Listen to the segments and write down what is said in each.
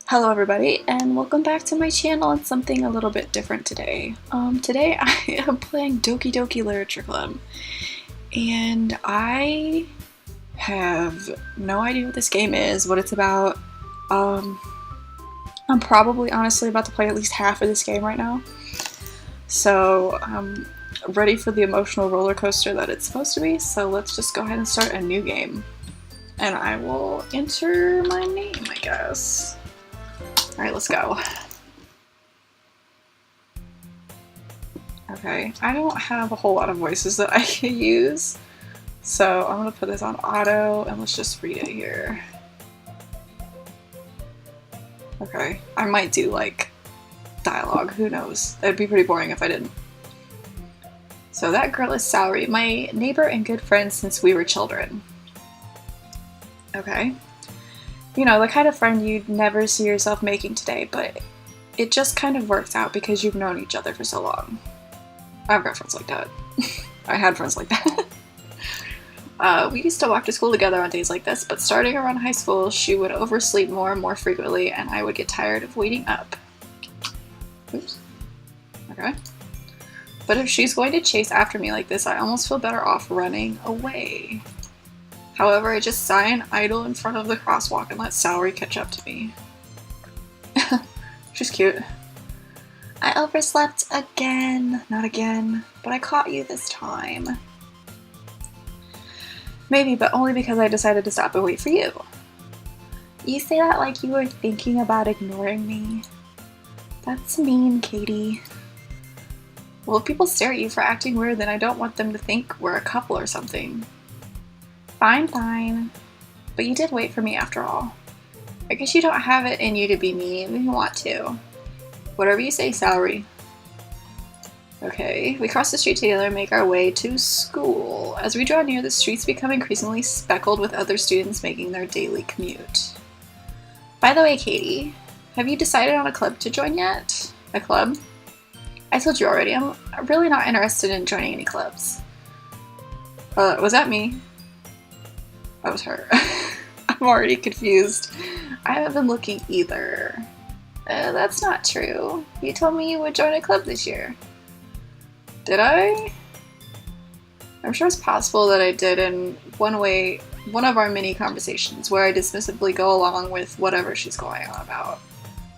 Hello everybody and welcome back to my channel and something a little bit different today. Today I am playing Doki Doki Literature Club and I have no idea what this game is, what it's about. I'm probably honestly about to play at least half of this game right now. So I'm ready for the emotional roller coaster that it's supposed to be, so let's just go ahead and start a new game. And I will enter my name, I guess. Alright, let's go. Okay, I don't have a whole lot of voices that I can use, so I'm gonna put this on auto and let's just read it here. Okay, I might do like dialogue, who knows? That'd be pretty boring if I didn't. So that girl is Saori, my neighbor and good friend since we were children. Okay. You know, the kind of friend you'd never see yourself making today, but it just kind of works out because you've known each other for so long. I've got friends like that. I had friends like that. We used to walk to school together on days like this, but starting around high school, she would oversleep more and more frequently, and I would get tired of waiting up. Oops. Okay. But if she's going to chase after me like this, I almost feel better off running away. However, I just sigh and idle in front of the crosswalk and let Saori catch up to me. She's cute. I overslept again. Not again, but I caught you this time. Maybe, but only because I decided to stop and wait for you. You say that like you were thinking about ignoring me. That's mean, Katie. Well, if people stare at you for acting weird, then I don't want them to think we're a couple or something. Fine, fine. But you did wait for me after all. I guess you don't have it in you to be mean if you want to. Whatever you say, Saori. Okay, we cross the street together and make our way to school. As we draw near, the streets become increasingly speckled with other students making their daily commute. By the way, Katie, have you decided on a club to join yet? A club? I told you already, I'm really not interested in joining any clubs. Was that me? That was her. I'm already confused. I haven't been looking either. That's not true. You told me you would join a club this year. Did I? I'm sure it's possible that I did in one of our mini conversations where I dismissively go along with whatever she's going on about.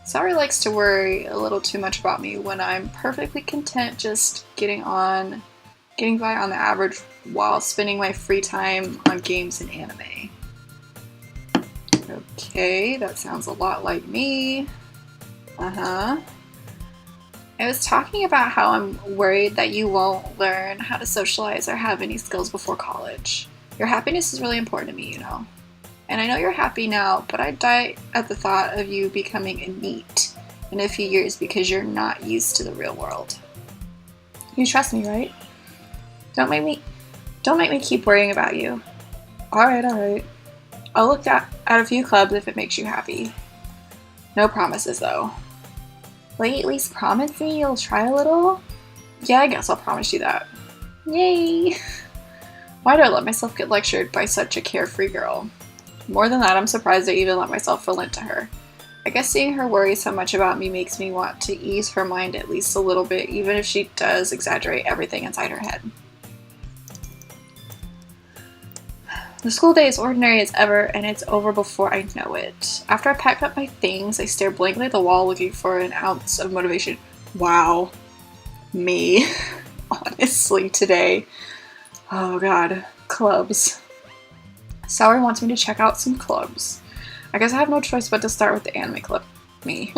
Saori likes to worry a little too much about me when I'm perfectly content just getting by on the average while spending my free time on games and anime. Okay, that sounds a lot like me. I was talking about how I'm worried that you won't learn how to socialize or have any skills before college. Your happiness is really important to me, you know. And I know you're happy now, but I'd die at the thought of you becoming a NEET in a few years because you're not used to the real world. You trust me, right? Don't make me keep worrying about you. Alright. I'll look at a few clubs if it makes you happy. No promises, though. Will you at least promise me you'll try a little? Yeah, I guess I'll promise you that. Yay! Why do I let myself get lectured by such a carefree girl? More than that, I'm surprised I even let myself relent to her. I guess seeing her worry so much about me makes me want to ease her mind at least a little bit, even if she does exaggerate everything inside her head. The school day is ordinary as ever, and it's over before I know it. After I pack up my things, I stare blankly at the wall looking for an ounce of motivation. Wow. Me. Honestly, today. Oh god. Clubs. Saori wants me to check out some clubs. I guess I have no choice but to start with the anime club. Me.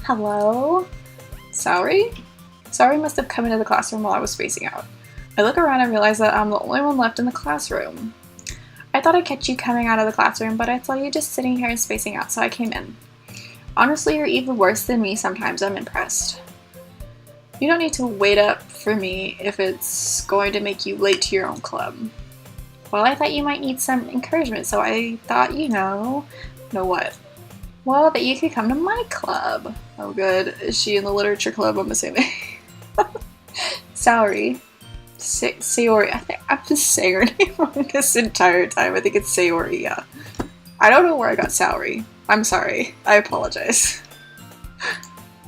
Hello? Saori? Saori must have come into the classroom while I was spacing out. I look around and realize that I'm the only one left in the classroom. I thought I'd catch you coming out of the classroom, but I saw you just sitting here and spacing out, so I came in. Honestly, you're even worse than me sometimes. I'm impressed. You don't need to wait up for me if it's going to make you late to your own club. Well, I thought you might need some encouragement, so I thought, know what? Well, that you could come to my club. Oh good, is she in the literature club, I'm assuming? Saori. Sayori. I think I'm just saying her name wrong this entire time. I think it's Sayori, yeah. I don't know where I got Saori. I'm sorry. I apologize.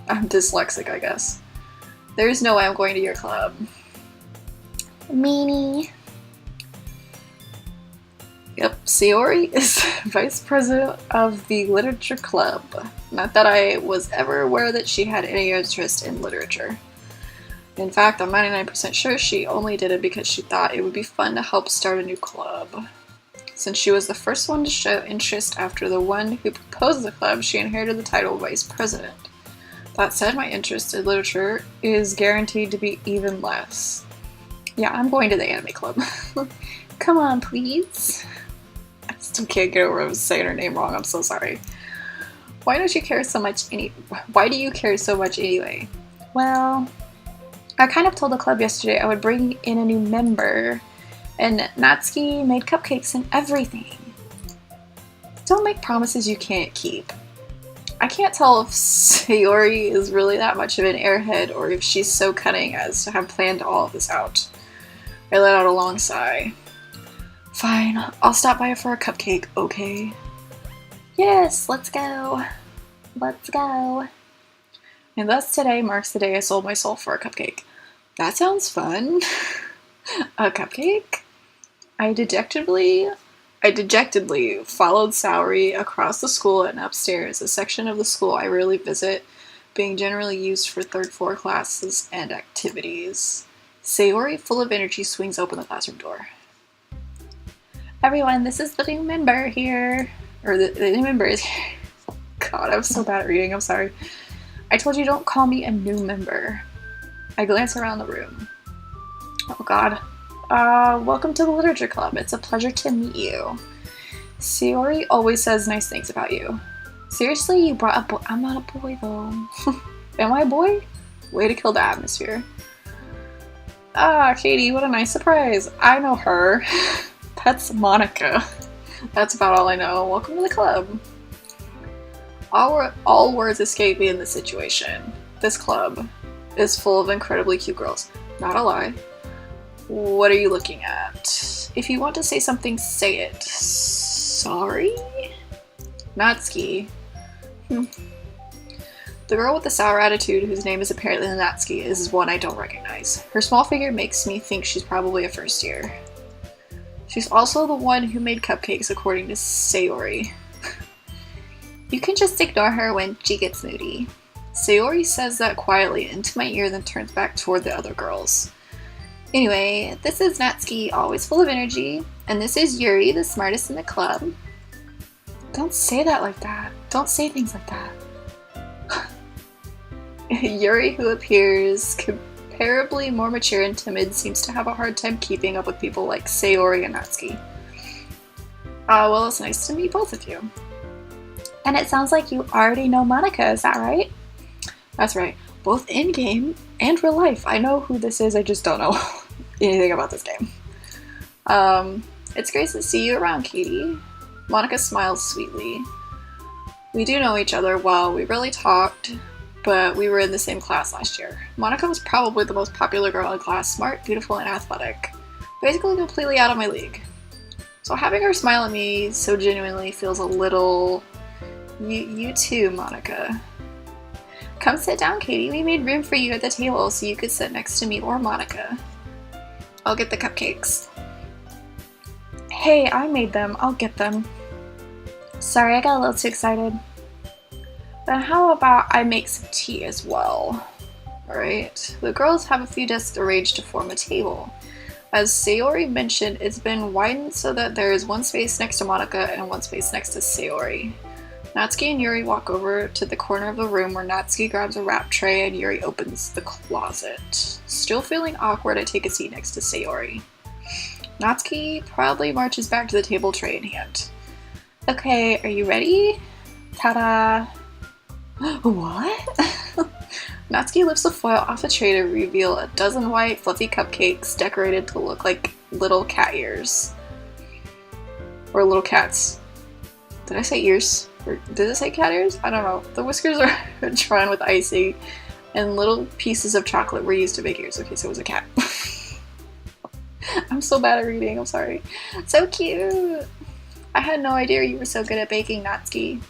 I'm dyslexic, I guess. There's no way I'm going to your club. Meanie. Yep, Sayori is vice president of the literature club. Not that I was ever aware that she had any interest in literature. In fact, I'm 99% sure she only did it because she thought it would be fun to help start a new club. Since she was the first one to show interest after the one who proposed the club, she inherited the title of vice president. That said, my interest in literature is guaranteed to be even less. Yeah, I'm going to the anime club. Come on, please. I still can't get over saying her name wrong. I'm so sorry. Why do you care so much anyway? Well, I kind of told the club yesterday I would bring in a new member, and Natsuki made cupcakes and everything. Don't make promises you can't keep. I can't tell if Sayori is really that much of an airhead or if she's so cunning as to have planned all of this out. I let out a long sigh. Fine, I'll stop by for a cupcake, okay? Yes, let's go. Let's go. And thus today marks the day I sold my soul for a cupcake. That sounds fun. A cupcake? I dejectedly followed Sayori across the school and upstairs, a section of the school I rarely visit, being generally used for third floor classes and activities. Sayori, full of energy, swings open the classroom door. Everyone, this is the new member here. Or the new member is here. God, I'm so bad at reading, I'm sorry. I told you don't call me a new member. I glance around the room. Oh god. Welcome to the literature club. It's a pleasure to meet you. Sayori always says nice things about you. Seriously, you brought a boy? I'm not a boy though. Am I a boy? Way to kill the atmosphere. Ah, Katie, what a nice surprise. I know her. That's Monica. That's about all I know. Welcome to the club. All words escape me in this situation. This club is full of incredibly cute girls. Not a lie. What are you looking at? If you want to say something, say it. Sorry? Natsuki. The girl with the sour attitude, whose name is apparently Natsuki, is one I don't recognize. Her small figure makes me think she's probably a first year. She's also the one who made cupcakes, according to Sayori. You can just ignore her when she gets moody. Sayori says that quietly into my ear, then turns back toward the other girls. Anyway, this is Natsuki, always full of energy, and this is Yuri, the smartest in the club. Don't say that like that. Don't say things like that. Yuri, who appears comparably more mature and timid, seems to have a hard time keeping up with people like Sayori and Natsuki. Well, it's nice to meet both of you. And it sounds like you already know Monica, is that right? That's right. Both in-game and real life. I know who this is, I just don't know anything about this game. It's great to see you around, Katie. Monica smiles sweetly. We do know each other well. We really talked, but we were in the same class last year. Monica was probably the most popular girl in class, smart, beautiful, and athletic. Basically completely out of my league. So having her smile at me so genuinely feels a little... You too, Monica. Come sit down, Katie. We made room for you at the table so you could sit next to me or Monica. I'll get the cupcakes. Hey, I made them. I'll get them. Sorry, I got a little too excited. Then how about I make some tea as well? Alright. The girls have a few desks arranged to form a table. As Sayori mentioned, it's been widened so that there is one space next to Monica and one space next to Sayori. Natsuki and Yuri walk over to the corner of the room where Natsuki grabs a wrap tray and Yuri opens the closet. Still feeling awkward, I take a seat next to Sayori. Natsuki proudly marches back to the table, tray in hand. Okay, are you ready? Ta-da! What? Natsuki lifts the foil off the tray to reveal a dozen white, fluffy cupcakes decorated to look like little cat ears. Or little cats. Did I say ears? Or did it say cat ears? I don't know. The whiskers are drawn with icing, and little pieces of chocolate were used to make ears. Okay, so it was a cat. I'm so bad at reading, I'm sorry. So cute! I had no idea you were so good at baking, Natsuki.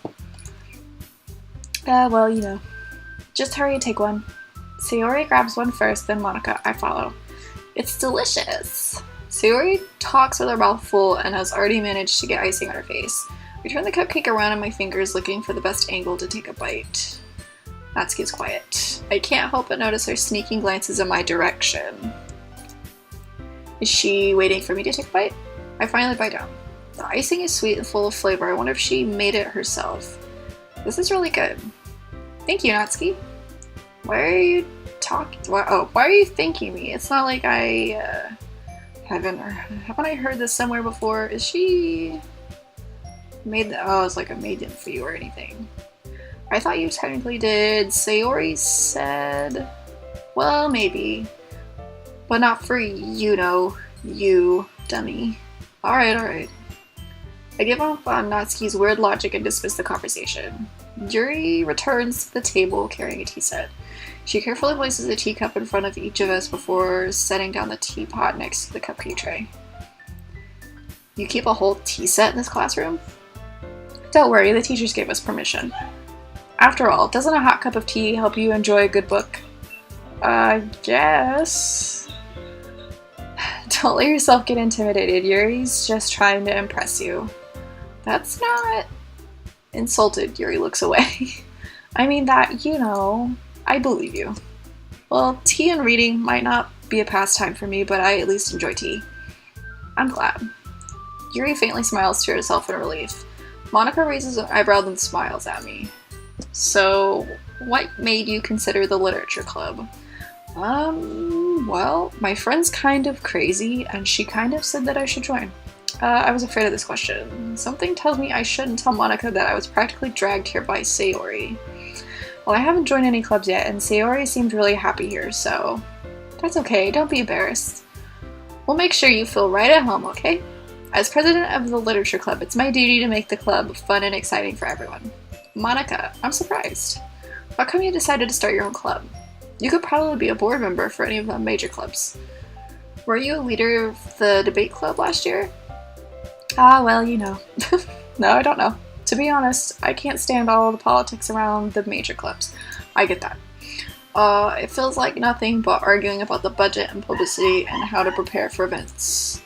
Well, you know. Just hurry and take one. Sayori grabs one first, then Monica. I follow. It's delicious. Sayori talks with her mouth full and has already managed to get icing on her face. I turn the cupcake around in my fingers, looking for the best angle to take a bite. Natsuki's quiet. I can't help but notice her sneaking glances in my direction. Is she waiting for me to take a bite? I finally bite down. The icing is sweet and full of flavor. I wonder if she made it herself. This is really good. Thank you, Natsuki. Why are you talking? Why are you thanking me? It's not like haven't I heard this somewhere before? Is she made the? Oh, it's like a maiden for you or anything. I thought you technically did. Sayori said, well, maybe, but not for you, dummy. All right. I give up on Natsuki's weird logic and dismiss the conversation. Yuri returns to the table carrying a tea set. She carefully places a teacup in front of each of us before setting down the teapot next to the cupcake tray. You keep a whole tea set in this classroom? Don't worry, the teachers gave us permission. After all, doesn't a hot cup of tea help you enjoy a good book? I guess. Don't let yourself get intimidated. Yuri's just trying to impress you. That's not... Insulted, Yuri looks away. I mean that, I believe you. Well, tea and reading might not be a pastime for me, but I at least enjoy tea. I'm glad. Yuri faintly smiles to herself in relief. Monica raises an eyebrow then smiles at me. So, what made you consider the literature club? Well, my friend's kind of crazy, and she kind of said that I should join. I was afraid of this question. Something tells me I shouldn't tell Monica that I was practically dragged here by Sayori. Well, I haven't joined any clubs yet, and Sayori seemed really happy here, so... That's okay, don't be embarrassed. We'll make sure you feel right at home, okay? As president of the literature club, it's my duty to make the club fun and exciting for everyone. Monica, I'm surprised. How come you decided to start your own club? You could probably be a board member for any of the major clubs. Were you a leader of the debate club last year? Well, No, I don't know. To be honest, I can't stand all the politics around the major clubs. I get that. It feels like nothing but arguing about the budget and publicity and how to prepare for events.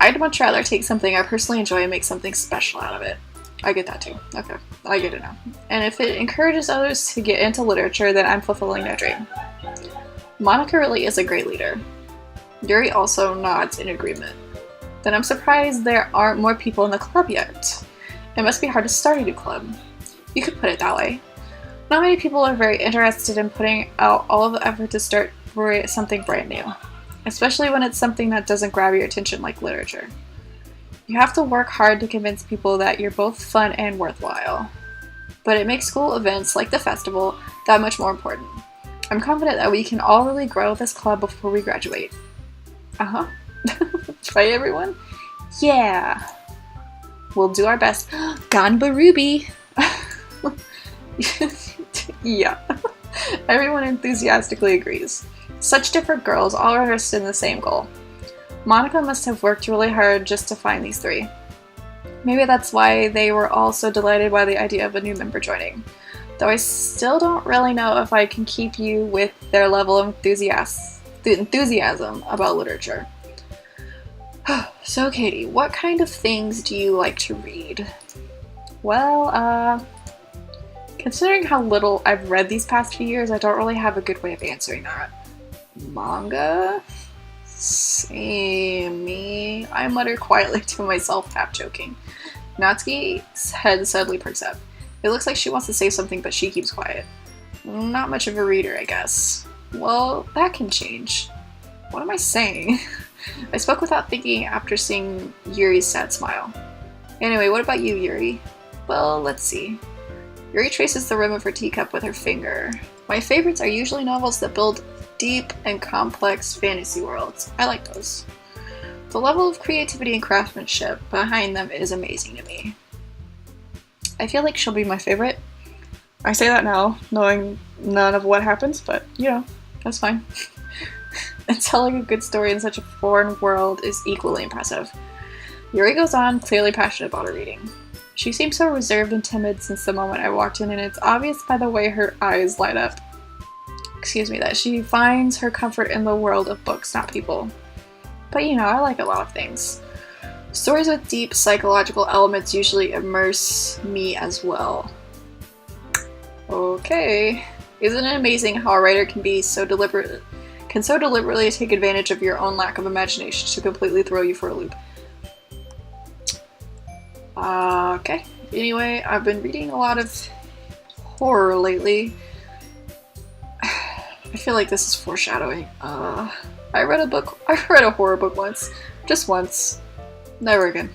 I'd much rather take something I personally enjoy and make something special out of it. I get that too. Okay, I get it now. And if it encourages others to get into literature, then I'm fulfilling their dream. Monica really is a great leader. Yuri also nods in agreement. Then I'm surprised there aren't more people in the club yet. It must be hard to start a new club. You could put it that way. Not many people are very interested in putting out all of the effort to start something brand new, especially when it's something that doesn't grab your attention like literature. You have to work hard to convince people that you're both fun and worthwhile. But it makes school events like the festival that much more important. I'm confident that we can all really grow this club before we graduate. Right, everyone? Yeah. We'll do our best. Ganba Ruby! Yeah. Everyone enthusiastically agrees. Such different girls, all interested in the same goal. Monica must have worked really hard just to find these three. Maybe that's why they were all so delighted by the idea of a new member joining. Though I still don't really know if I can keep you with their level of enthusiasm about literature. So, Katie, what kind of things do you like to read? Well, considering how little I've read these past few years, I don't really have a good way of answering that. Manga? Samey, I mutter quietly to myself, half joking. Natsuki's head suddenly perks up. It looks like she wants to say something, but she keeps quiet. Not much of a reader, I guess. Well, that can change. What am I saying? I spoke without thinking after seeing Yuri's sad smile. Anyway, what about you, Yuri? Well, let's see. Yuri traces the rim of her teacup with her finger. My favorites are usually novels that build deep and complex fantasy worlds. I like those. The level of creativity and craftsmanship behind them is amazing to me. I feel like she'll be my favorite. I say that now, knowing none of what happens, but, that's fine. And telling a good story in such a foreign world is equally impressive. Yuri goes on, clearly passionate about her reading. She seemed so reserved and timid since the moment I walked in, and it's obvious by the way her eyes light up. Excuse me, that she finds her comfort in the world of books, not people. But you know, I like a lot of things. Stories with deep psychological elements usually immerse me as well. Okay. Isn't it amazing how a writer can so deliberately take advantage of your own lack of imagination to completely throw you for a loop? Okay. Anyway, I've been reading a lot of horror lately. I feel like this is foreshadowing. I read a horror book once. Just once. Never again.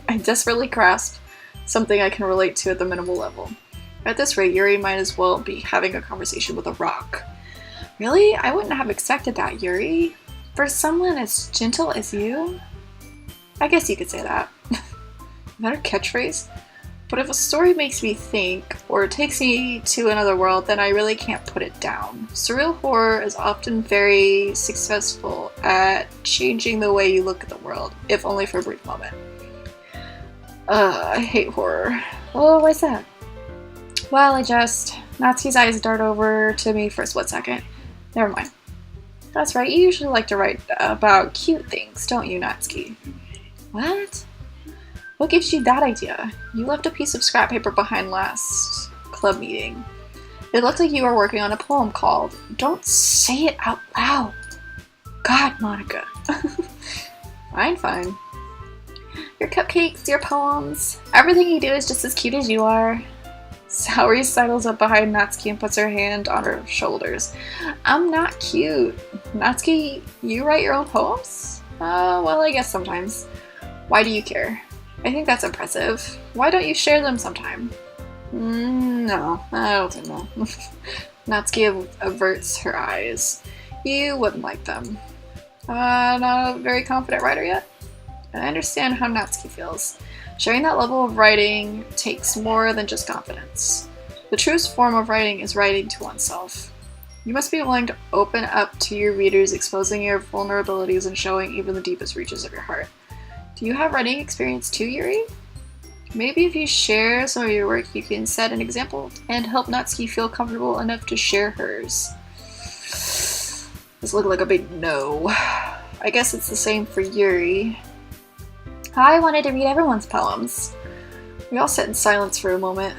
I desperately grasped something I can relate to at the minimal level. At this rate, Yuri might as well be having a conversation with a rock. Really? I wouldn't have expected that, Yuri. For someone as gentle as you? I guess you could say that. Is that her catchphrase? But if a story makes me think, or takes me to another world, then I really can't put it down. Surreal horror is often very successful at changing the way you look at the world, if only for a brief moment. I hate horror. Oh, why's that? Well, Natsuki's eyes dart over to me for a split second. Never mind. That's right, you usually like to write about cute things, don't you, Natsuki? What? What gives you that idea? You left a piece of scrap paper behind last club meeting. It looked like you were working on a poem called Don't Say It Out Loud. God, Monica. Fine. Your cupcakes, your poems, everything you do is just as cute as you are. Saori sidles up behind Natsuki and puts her hand on her shoulders. I'm not cute. Natsuki, you write your own poems? Well, I guess sometimes. Why do you care? I think that's impressive. Why don't you share them sometime? No, I don't think no. Natsuki averts her eyes. You wouldn't like them. Not a very confident writer yet? I understand how Natsuki feels. Sharing that level of writing takes more than just confidence. The truest form of writing is writing to oneself. You must be willing to open up to your readers, exposing your vulnerabilities and showing even the deepest reaches of your heart. Do you have writing experience too, Yuri? Maybe if you share some of your work, you can set an example and help Natsuki feel comfortable enough to share hers. This looked like a big no. I guess it's the same for Yuri. I wanted to read everyone's poems. We all sat in silence for a moment.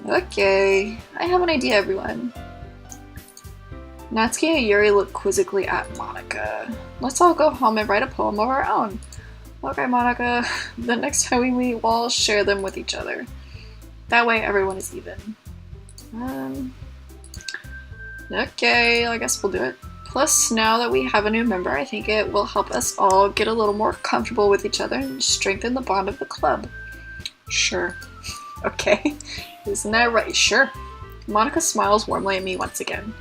Okay, I have an idea, everyone. Natsuki and Yuri look quizzically at Monica. Let's all go home and write a poem of our own. Okay, Monica, the next time we meet, we'll all share them with each other. That way everyone is even. Okay, I guess we'll do it. Plus, now that we have a new member, I think it will help us all get a little more comfortable with each other and strengthen the bond of the club. Sure. Okay. Isn't that right? Sure. Monica smiles warmly at me once again.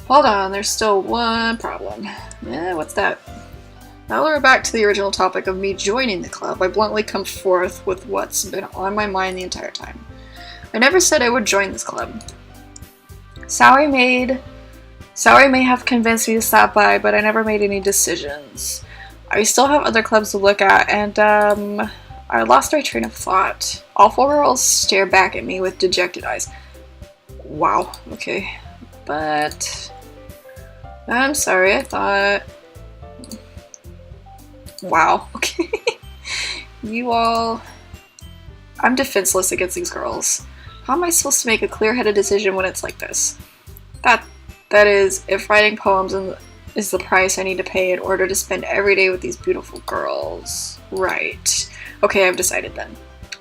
Hold on, there's still one problem. What's that? Now that we're back to the original topic of me joining the club, I bluntly come forth with what's been on my mind the entire time. I never said I would join this club. Saori may have convinced me to stop by, but I never made any decisions. I still have other clubs to look at, and I lost my train of thought. All four girls stare back at me with dejected eyes. Wow, okay. But I'm sorry, I thought... Wow, okay. You all... I'm defenseless against these girls. How am I supposed to make a clear-headed decision when it's like this? That is, if writing poems is the price I need to pay in order to spend every day with these beautiful girls. Right. Okay, I've decided then.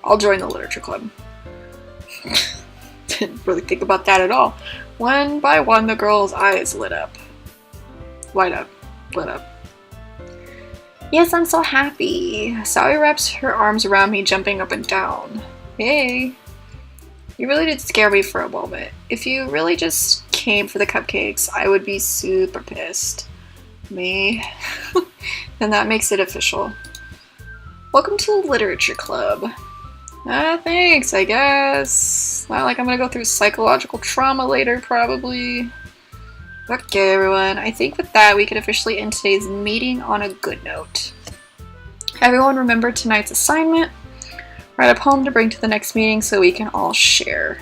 I'll join the literature club. Didn't really think about that at all. One by one, the girls' eyes lit up. Lit up. Yes, I'm so happy. Saori wraps her arms around me, jumping up and down. Hey. You really did scare me for a moment. If you really just came for the cupcakes, I would be super pissed. Me? Then that makes it official. Welcome to the literature club. Thanks, I guess. Not like I'm gonna go through psychological trauma later, probably. Okay, everyone. I think with that, we can officially end today's meeting on a good note. Everyone remember tonight's assignment? Write a poem to bring to the next meeting so we can all share.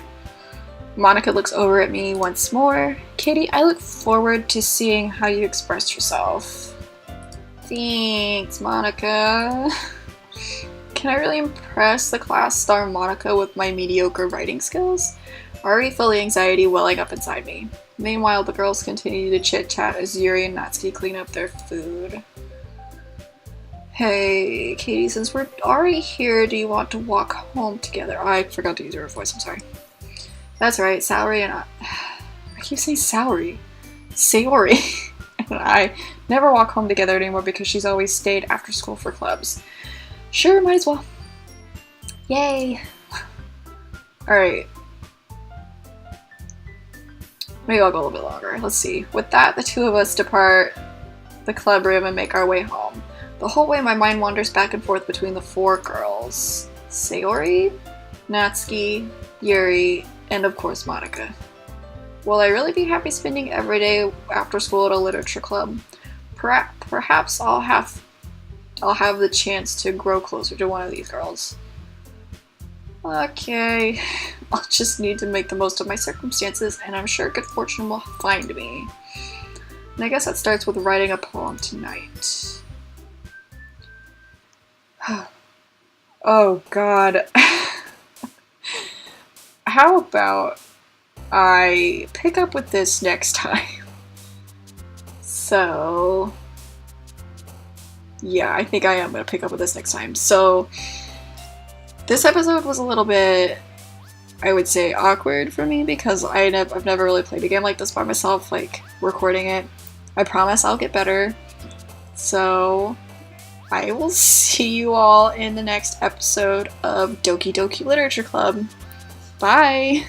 Monica looks over at me once more. Katie, I look forward to seeing how you express yourself. Thanks, Monica. Can I really impress the class star Monica with my mediocre writing skills? I already feel the anxiety welling up inside me. Meanwhile, the girls continue to chit-chat as Yuri and Natsuki clean up their food. Hey, Katie, since we're already here, do you want to walk home together? I forgot to use your voice, I'm sorry. That's right, Saori and I keep saying Saori. Sayori and I never walk home together anymore because she's always stayed after school for clubs. Sure, might as well. Yay! Alright. Maybe I'll go a little bit longer. Let's see. With that, the two of us depart the club room and make our way home. The whole way my mind wanders back and forth between the four girls. Sayori, Natsuki, Yuri, and of course Monica. Will I really be happy spending every day after school at a literature club? Perhaps I'll have the chance to grow closer to one of these girls. Okay, I'll just need to make the most of my circumstances, and I'm sure good fortune will find me. And I guess that starts with writing a poem tonight. Oh god. How about I pick up with this next time? So, yeah, I think I am going to pick up with this next time. So, this episode was a little bit, I would say, awkward for me because I've never really played a game like this by myself, like, recording it. I promise I'll get better. So, I will see you all in the next episode of Doki Doki Literature Club. Bye!